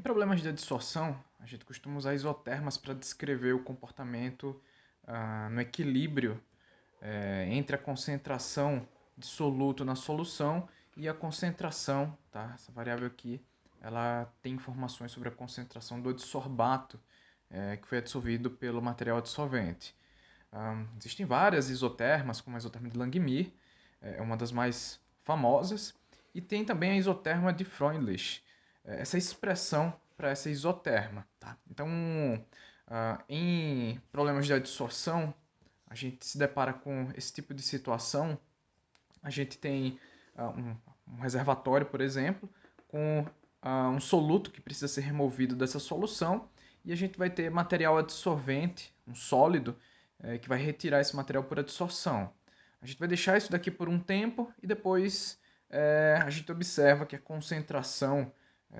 problemas de adsorção, a gente costuma usar isotermas para descrever o comportamento no equilíbrio entre a concentração de soluto na solução e a concentração, tá? Essa variável aqui, ela tem informações sobre a concentração do adsorbato que foi adsorvido pelo material adsorvente. Existem várias isotermas, como a isoterma de Langmuir, é uma das mais famosas, e tem também a isoterma de Freundlich, essa expressão para essa isoterma. Tá? Então, em problemas de adsorção, a gente se depara com esse tipo de situação. A gente tem um reservatório, por exemplo, com um soluto que precisa ser removido dessa solução, e a gente vai ter material adsorvente, um sólido, que vai retirar esse material por adsorção. A gente vai deixar isso daqui por um tempo e depois a gente observa que a concentração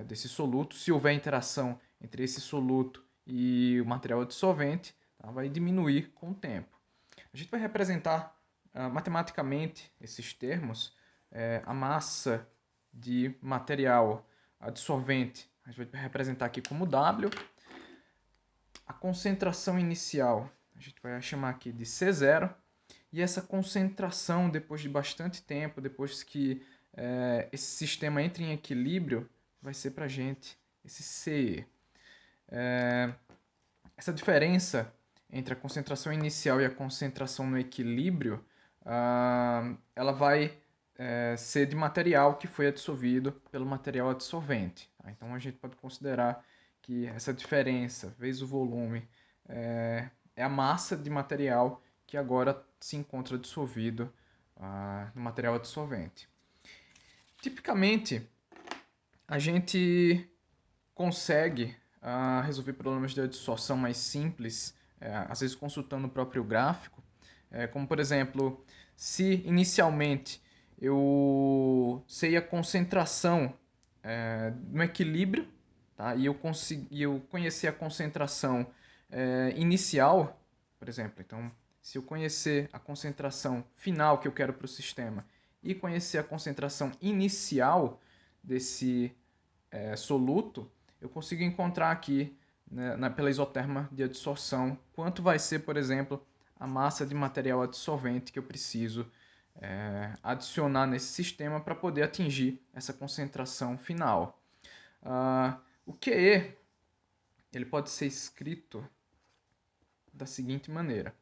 desse soluto, se houver interação entre esse soluto e o material dissolvente, tá, vai diminuir com o tempo. A gente vai representar matematicamente esses termos, a massa de material adsorvente, a gente vai representar aqui como W, a concentração inicial, a gente vai chamar aqui de C0, e essa concentração, depois de bastante tempo, depois que esse sistema entra em equilíbrio, vai ser para a gente esse CE. Essa diferença entre a concentração inicial e a concentração no equilíbrio, ela vai ser de material que foi adsorvido pelo material adsorvente. Tá? Então a gente pode considerar que essa diferença vezes o volume é a massa de material que agora se encontra dissolvido no material adsorvente. Tipicamente, a gente consegue resolver problemas de adsorção mais simples, às vezes consultando o próprio gráfico, como por exemplo, se inicialmente eu sei a concentração no equilíbrio, tá? E eu conhecer a concentração inicial, por exemplo, então se eu conhecer a concentração final que eu quero para o sistema e conhecer a concentração inicial desse soluto, eu consigo encontrar aqui, né, pela isoterma de adsorção, quanto vai ser, por exemplo, a massa de material adsorvente que eu preciso adicionar nesse sistema para poder atingir essa concentração final. O QE ele pode ser escrito da seguinte maneira.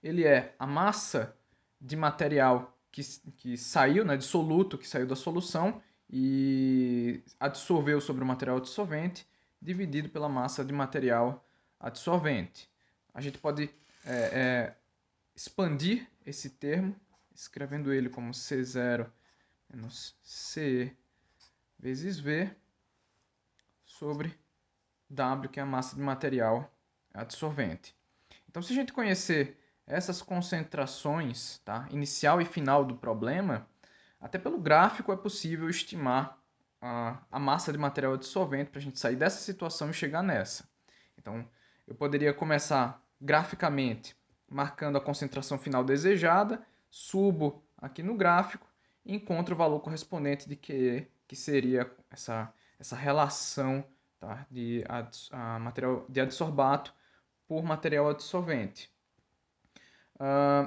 Ele é a massa de material que saiu, né, de soluto, que saiu da solução e adsorveu sobre o material dissolvente, dividido pela massa de material adsorvente. A gente pode expandir esse termo, escrevendo ele como C0 menos C vezes V sobre W, que é a massa de material adsorvente. Então, se a gente conhecer essas concentrações, tá, inicial e final do problema, até pelo gráfico é possível estimar a massa de material dissolvente para a gente sair dessa situação e chegar nessa. Então, eu poderia começar graficamente marcando a concentração final desejada, subo aqui no gráfico e encontro o valor correspondente de QE, que seria essa relação, tá, material de adsorbato por material adsorvente.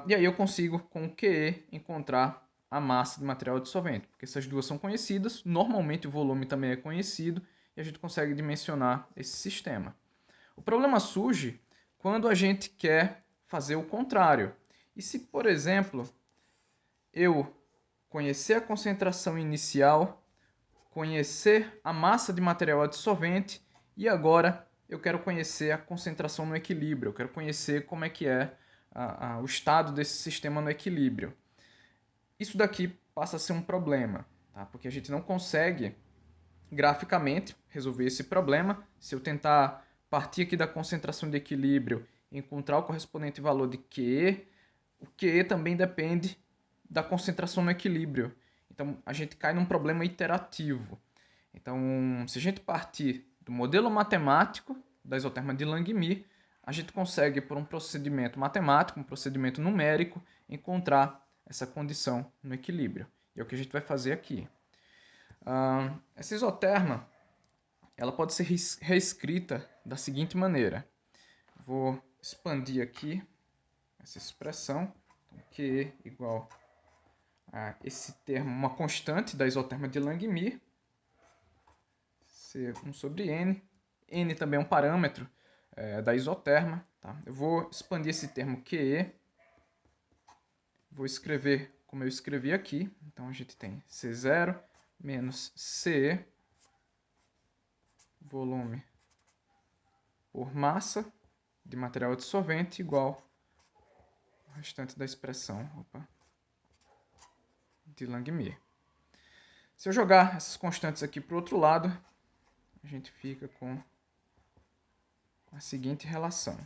E aí eu consigo, com o QE, encontrar a massa de material dissolvente, porque essas duas são conhecidas, normalmente o volume também é conhecido, e a gente consegue dimensionar esse sistema. O problema surge quando a gente quer fazer o contrário. E se, por exemplo, eu conhecer a concentração inicial, conhecer a massa de material adsorvente, e agora eu quero conhecer a concentração no equilíbrio, eu quero conhecer como é que é o estado desse sistema no equilíbrio. Isso daqui passa a ser um problema, tá? Porque a gente não consegue graficamente resolver esse problema. Se eu tentar partir aqui da concentração de equilíbrio e encontrar o correspondente valor de QE, o QE também depende da concentração no equilíbrio. Então a gente cai num problema iterativo. Então, se a gente partir do modelo matemático da isoterma de Langmuir, a gente consegue, por um procedimento matemático, um procedimento numérico, encontrar essa condição no equilíbrio. E é o que a gente vai fazer aqui. Essa isoterma ela pode ser reescrita da seguinte maneira. Vou expandir aqui essa expressão. Então, Q igual a esse termo, uma constante da isoterma de Langmuir, C1 sobre N. N também é um parâmetro da isoterma. Tá? Eu vou expandir esse termo QE. Vou escrever como eu escrevi aqui. Então, a gente tem C0 menos CE, volume por massa de material dissolvente, igual ao restante da expressão de Langmuir. Se eu jogar essas constantes aqui para o outro lado, a gente fica com a seguinte relação.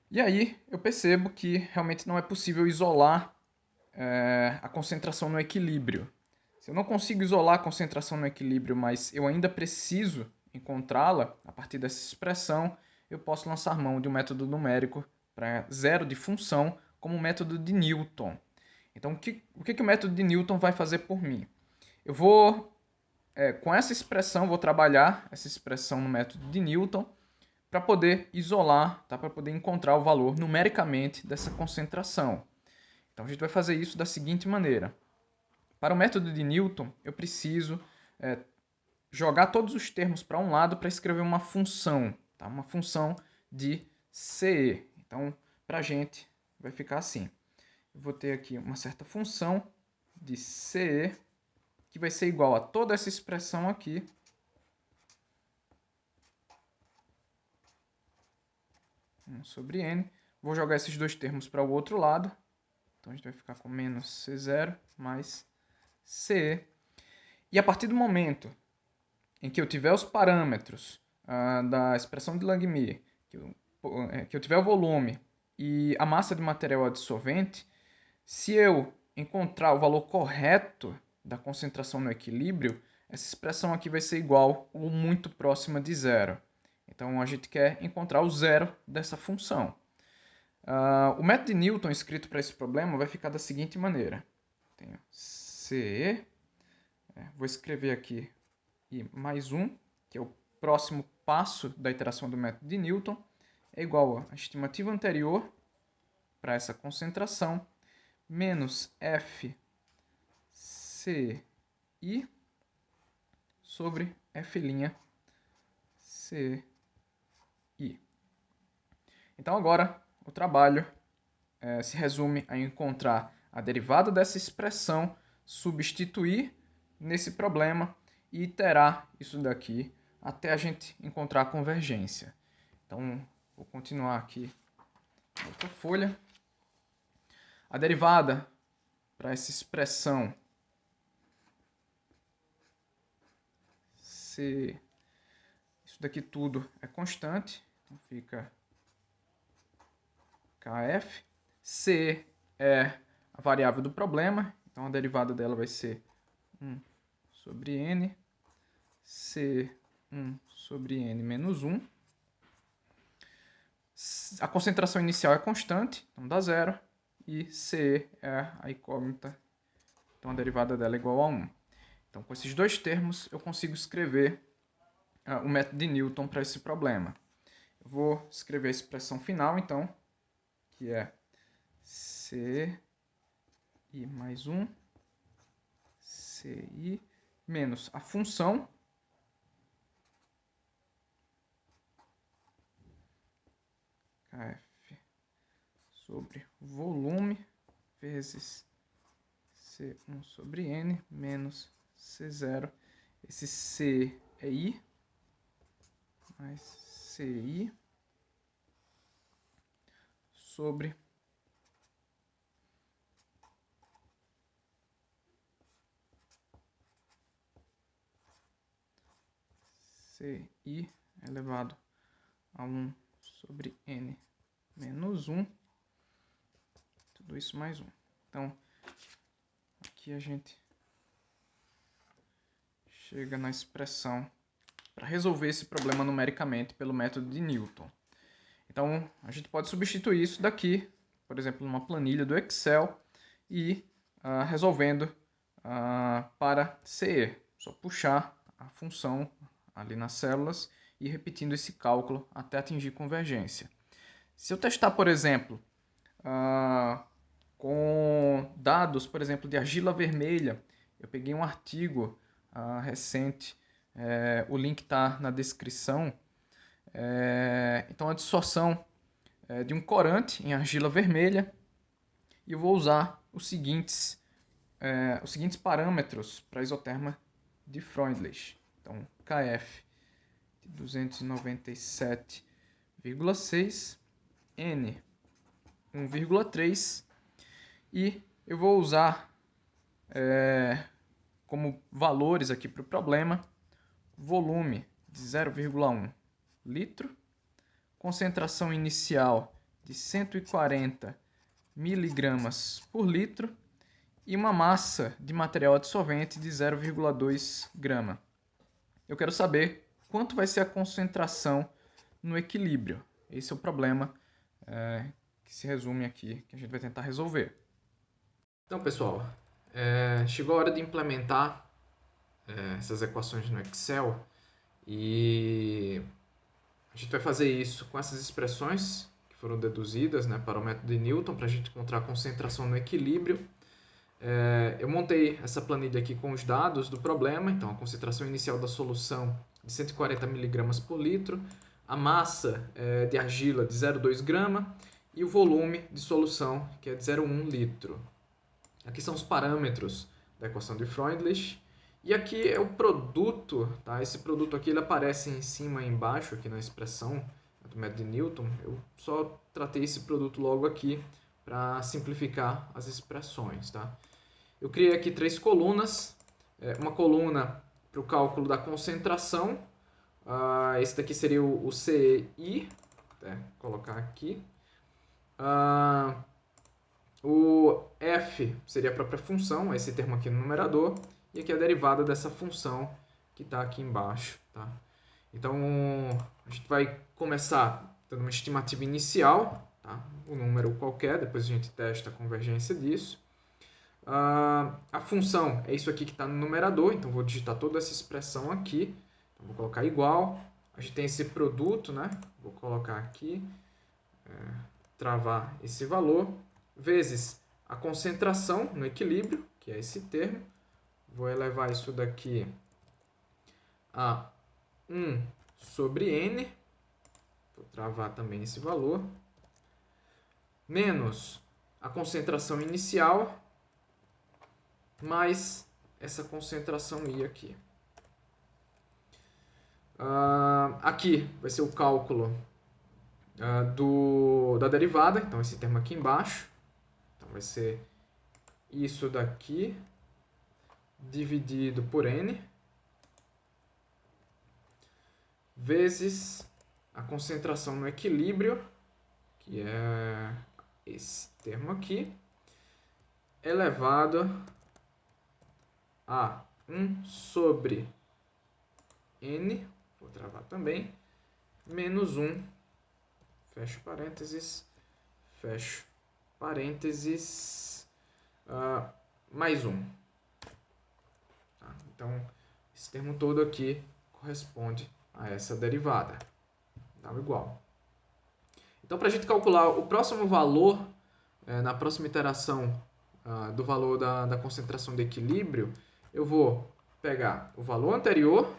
E aí eu percebo que realmente não é possível isolar a concentração no equilíbrio. Se eu não consigo isolar a concentração no equilíbrio, mas eu ainda preciso encontrá-la a partir dessa expressão, eu posso lançar mão de um método numérico para zero de função, como o método de Newton. Então, o que o método de Newton vai fazer por mim? Eu vou, com essa expressão, vou trabalhar essa expressão no método de Newton para poder isolar, tá? Para poder encontrar o valor numericamente dessa concentração. Então, a gente vai fazer isso da seguinte maneira. Para o método de Newton, eu preciso jogar todos os termos para um lado para escrever uma função, tá? Uma função de CE. Então, para a gente, vai ficar assim. Eu vou ter aqui uma certa função de CE, que vai ser igual a toda essa expressão aqui, sobre n. Vou jogar esses dois termos para o outro lado. Então, a gente vai ficar com menos C0 mais CE. E a partir do momento em que eu tiver os parâmetros da expressão de Langmuir, que eu tiver o volume e a massa de material adsorvente, se eu encontrar o valor correto da concentração no equilíbrio, essa expressão aqui vai ser igual ou muito próxima de zero. Então, a gente quer encontrar o zero dessa função. O método de Newton escrito para esse problema vai ficar da seguinte maneira. Tenho CE, vou escrever aqui I mais 1, que é o próximo passo da iteração do método de Newton, é igual à estimativa anterior para essa concentração, menos F CI sobre F' CI. Então agora o trabalho se resume a encontrar a derivada dessa expressão, substituir nesse problema e iterar isso daqui até a gente encontrar a convergência. Então, vou continuar aqui na outra folha. A derivada para essa expressão C, isso daqui tudo é constante, então fica KF. C é a variável do problema, então a derivada dela vai ser 1 sobre N, C1 sobre N menos 1. A concentração inicial é constante, então dá zero, e C é a incógnita, então a derivada dela é igual a 1. Então, com esses dois termos, eu consigo escrever o método de Newton para esse problema. Eu vou escrever a expressão final, então, que é CI mais 1, CI, menos a função, KF sobre volume, vezes C1 sobre N, menos C0. Esse C é I, mais CI, sobre CI elevado a 1 sobre N menos 1. Tudo isso mais 1. Então, aqui a gente chega na expressão para resolver esse problema numericamente pelo método de Newton. Então, a gente pode substituir isso daqui, por exemplo, numa planilha do Excel, e resolvendo para CE. Só puxar a função ali nas células e repetindo esse cálculo até atingir convergência. Se eu testar, por exemplo, com dados, por exemplo, de argila vermelha, eu peguei um artigo recente, o link está na descrição. Então, a dissorção de um corante em argila vermelha, e eu vou usar os seguintes parâmetros para a isoterma de Freundlich. Então, Kf de 297,6, N 1,3, e eu vou usar como valores aqui para o problema, volume de 0,1 litro, concentração inicial de 140 miligramas por litro e uma massa de material adsorvente de 0,2 grama. Eu quero saber quanto vai ser a concentração no equilíbrio. Esse é o problema que se resume aqui, que a gente vai tentar resolver. Então, pessoal, chegou a hora de implementar essas equações no Excel, e a gente vai fazer isso com essas expressões que foram deduzidas, né, para o método de Newton, para a gente encontrar a concentração no equilíbrio. Eu montei essa planilha aqui com os dados do problema. Então, a concentração inicial da solução de 140 mg por litro, a massa de argila de 0,2 grama e o volume de solução, que é de 0,1 litro. Aqui são os parâmetros da equação de Freundlich. E aqui é o produto, tá? Esse produto aqui ele aparece em cima e embaixo aqui na expressão do método de Newton. Eu só tratei esse produto logo aqui para simplificar as expressões, tá? Eu criei aqui 3 colunas. Uma coluna para o cálculo da concentração. Esse daqui seria o CI. Vou colocar aqui. O f seria a própria função, esse termo aqui no numerador. E aqui a derivada dessa função que está aqui embaixo, tá? Então, a gente vai começar dando uma estimativa inicial, tá? Um número qualquer, depois a gente testa a convergência disso. A função é isso aqui que está no numerador, então vou digitar toda essa expressão aqui. Então, vou colocar igual. A gente tem esse produto, né? Vou colocar aqui, travar esse valor, vezes a concentração no equilíbrio, que é esse termo. Vou elevar isso daqui a 1 sobre n. Vou travar também esse valor. Menos a concentração inicial, mais essa concentração I aqui. Aqui vai ser o cálculo da derivada. Então, esse termo aqui embaixo. Então, vai ser isso daqui dividido por n, vezes a concentração no equilíbrio, que é esse termo aqui, elevado a 1 sobre n, vou travar também, menos 1, fecho parênteses, mais 1. Então, esse termo todo aqui corresponde a essa derivada. Dá igual. Então, para a gente calcular o próximo valor, na próxima iteração do valor da concentração de equilíbrio, eu vou pegar o valor anterior,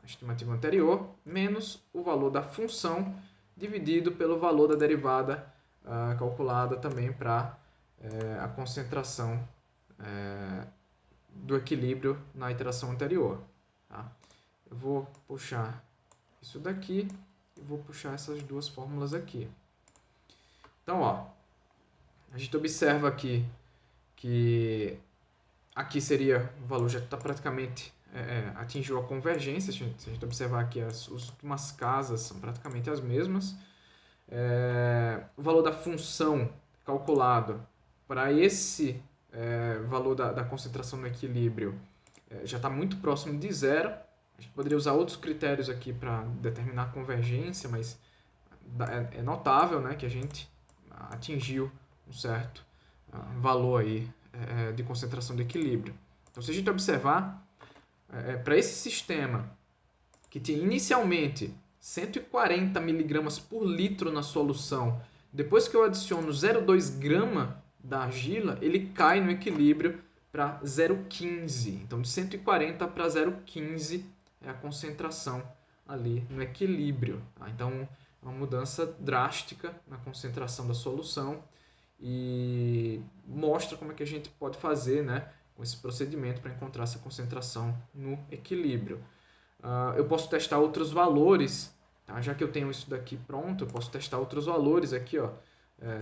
a estimativa anterior, menos o valor da função, dividido pelo valor da derivada calculada também para a concentração do equilíbrio na iteração anterior. Tá? Eu vou puxar isso daqui e vou puxar essas duas fórmulas aqui. Então, ó, a gente observa aqui que aqui seria o valor já está praticamente atingiu a convergência. Se a gente observar aqui, as últimas casas são praticamente as mesmas. O valor da função calculado para esse valor da concentração no equilíbrio já está muito próximo de zero. A gente poderia usar outros critérios aqui para determinar a convergência, mas é notável, né, que a gente atingiu um certo valor aí de concentração de equilíbrio. Então, se a gente observar, para esse sistema que tinha inicialmente 140 miligramas por litro na solução, depois que eu adiciono 0,2 grama da argila, ele cai no equilíbrio para 0,15. Então, de 140 para 0,15 é a concentração ali no equilíbrio. Tá? Então, uma mudança drástica na concentração da solução e mostra como é que a gente pode fazer, né, com esse procedimento para encontrar essa concentração no equilíbrio. Eu posso testar outros valores, tá? Já que eu tenho isso daqui pronto, eu posso testar outros valores aqui, ó,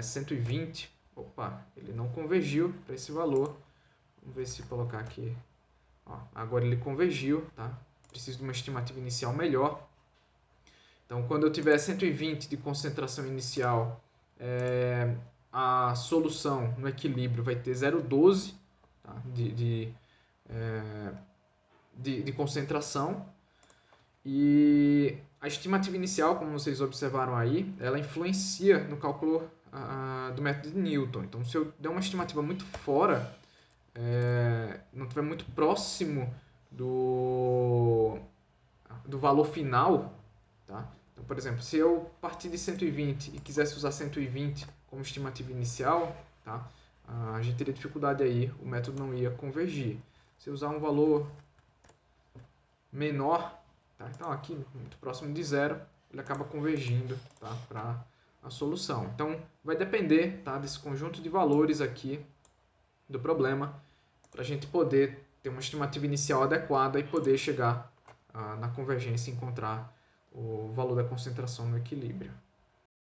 120. Opa, ele não convergiu para esse valor. Vamos ver se colocar aqui. Ó, agora ele convergiu, tá? Preciso de uma estimativa inicial melhor. Então, quando eu tiver 120 de concentração inicial, a solução no equilíbrio vai ter 0,12, tá? de concentração. E a estimativa inicial, como vocês observaram aí, ela influencia no cálculo do método de Newton. Então, se eu der uma estimativa muito fora, não estiver muito próximo do valor final, tá? Então, por exemplo, se eu partir de 120 e quisesse usar 120 como estimativa inicial, tá? A gente teria dificuldade aí, o método não ia convergir. Se eu usar um valor menor, tá? Então aqui muito próximo de zero, ele acaba convergindo, tá? Para a solução. Então vai depender, tá? Desse conjunto de valores aqui do problema para a gente poder ter uma estimativa inicial adequada e poder chegar na convergência e encontrar o valor da concentração no equilíbrio.